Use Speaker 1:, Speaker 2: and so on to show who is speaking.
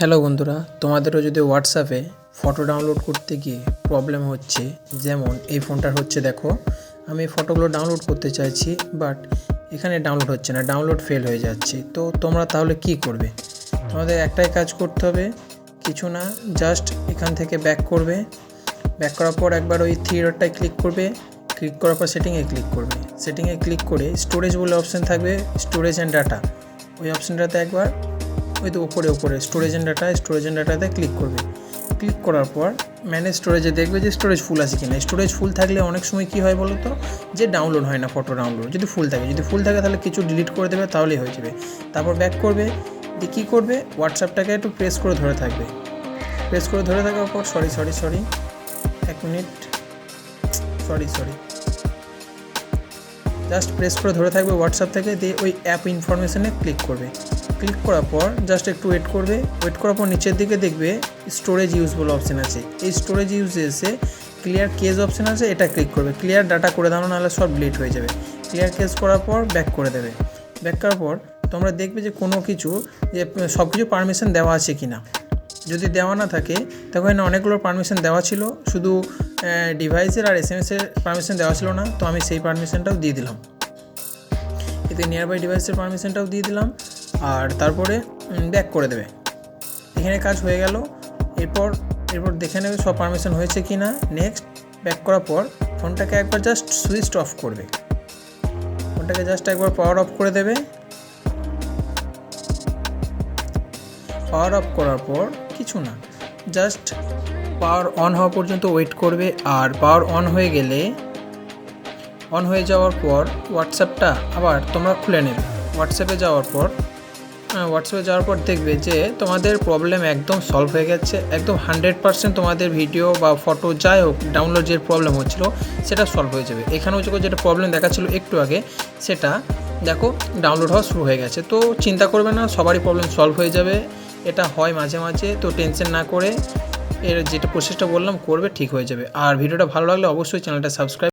Speaker 1: Hello বন্ধুরা, তোমাদেরও যদি হোয়াটসঅ্যাপে ফটো ডাউনলোড করতে গিয়ে প্রবলেম হচ্ছে, যেমন এই ফোনটার হচ্ছে, দেখো আমি ফটোগুলো ডাউনলোড করতে চাইছি বাট এখানে ডাউনলোড হচ্ছে না, ডাউনলোড ফেল হয়ে যাচ্ছে। তো তোমরা তাহলে কি করবে? তোমাদের একটাই কাজ করতে হবে, কিছু না, জাস্ট এখান থেকে ব্যাক করবে। ব্যাক করার পর একবার ওই থ্রি ডটটায় ক্লিক করবে, ক্লিক করার পর সেটিংয়ে ক্লিক করবে। সেটিংয়ে ক্লিক করে স্টোরেজ বলে অপশান থাকবে, স্টোরেজ অ্যান্ড ডাটা, ওই অপশানটাতে একবার ওই তো উপরে স্টোরেজ অ্যান্ড ডাটাতে ক্লিক করবে। ক্লিক করার পর ম্যানেজ স্টোরেজে দেখবে যে স্টোরেজ ফুল আছে কিনা। স্টোরেজ ফুল থাকলে অনেক সময় কী হয় বলো তো, যে ডাউনলোড হয় না ফটো ডাউনলোড। যদি ফুল থাকে তাহলে কিছু ডিলিট করে দেবে, তাহলেই হয়ে যাবে। তারপর ব্যাক করবে, দিয়ে কী করবে, হোয়াটসঅ্যাপটাকে একটু প্রেস করে ধরে থাকবে। প্রেস করে ধরে থাকার পর সরি এক মিনিট, জাস্ট প্রেস করে ধরে থাকবে হোয়াটসঅ্যাপ থেকে, দিয়ে ওই অ্যাপ ইনফরমেশনে ক্লিক করবে। ক্লিক করার পর জাস্ট একটু ওয়েট করবে। ওয়েট করার পর নিচের দিকে দেখবে স্টোরেজ ইউজ বলে অপশান আছে। এই স্টোরেজ ইউজে এসে ক্লিয়ার কেস অপশান আছে, এটা ক্লিক করবে। ক্লিয়ার ডাটা করে দাও, নাহলে সব ডিলিট হয়ে যাবে। ক্লিয়ার কেস করার পর ব্যাক করে দেবে। ব্যাক করার পর তোমরা দেখবে যে কোনো কিছু, যে সব কিছু পারমিশন দেওয়া আছে কি না। যদি দেওয়া না থাকে তখন অনেকগুলো পারমিশন দেওয়া ছিল, শুধু ডিভাইসের আর SMS-এর পারমিশন দেওয়া ছিল না। তো আমি সেই পারমিশনটাও দিয়ে দিলাম, এতে নিয়ার বাই ডিভাইসের পারমিশনটাও দিয়ে দিলাম। আর তারপরে ব্যাক করে দেবে। এখানে কাজ হয়ে গেল। এরপর দেখে নেবে সব পারমিশন হয়েছে কি না। নেক্সট ব্যাক করার পর ফোনটাকে একবার জাস্ট সুইচ অফ করবে। ফোনটাকে জাস্ট একবার পাওয়ার অফ করে দেবে। পাওয়ার অফ করার পর কিছু না, জাস্ট পাওয়ার অন হওয়া পর্যন্ত ওয়েট করবে। আর পাওয়ার অন হয়ে যাওয়ার পর হোয়াটসঅ্যাপটা আবার তোমরা খুলে নেবে। হোয়াটসঅ্যাপে যাওয়ার পর দেখবে যে তোমাদের প্রবলেম একদম সলভ হয়ে গেছে। একদম 100% তোমাদের ভিডিও বা ফটো যাই হোক ডাউনলোড যে প্রবলেম হচ্ছিলো সেটা সলভ হয়ে যাবে। এখানেও যেটা প্রবলেম দেখাচ্ছিলো একটু আগে, সেটা দেখো ডাউনলোড হওয়া শুরু হয়ে গেছে। তো চিন্তা করবে না, সবারই প্রবলেম সলভ হয়ে যাবে। এটা হয় মাঝে মাঝে, তো টেনশন না করে এর যেটা প্রসেসটা বললাম করবে, ঠিক হয়ে যাবে। আর ভিডিওটা ভালো লাগলে অবশ্যই চ্যানেলটা সাবস্ক্রাইব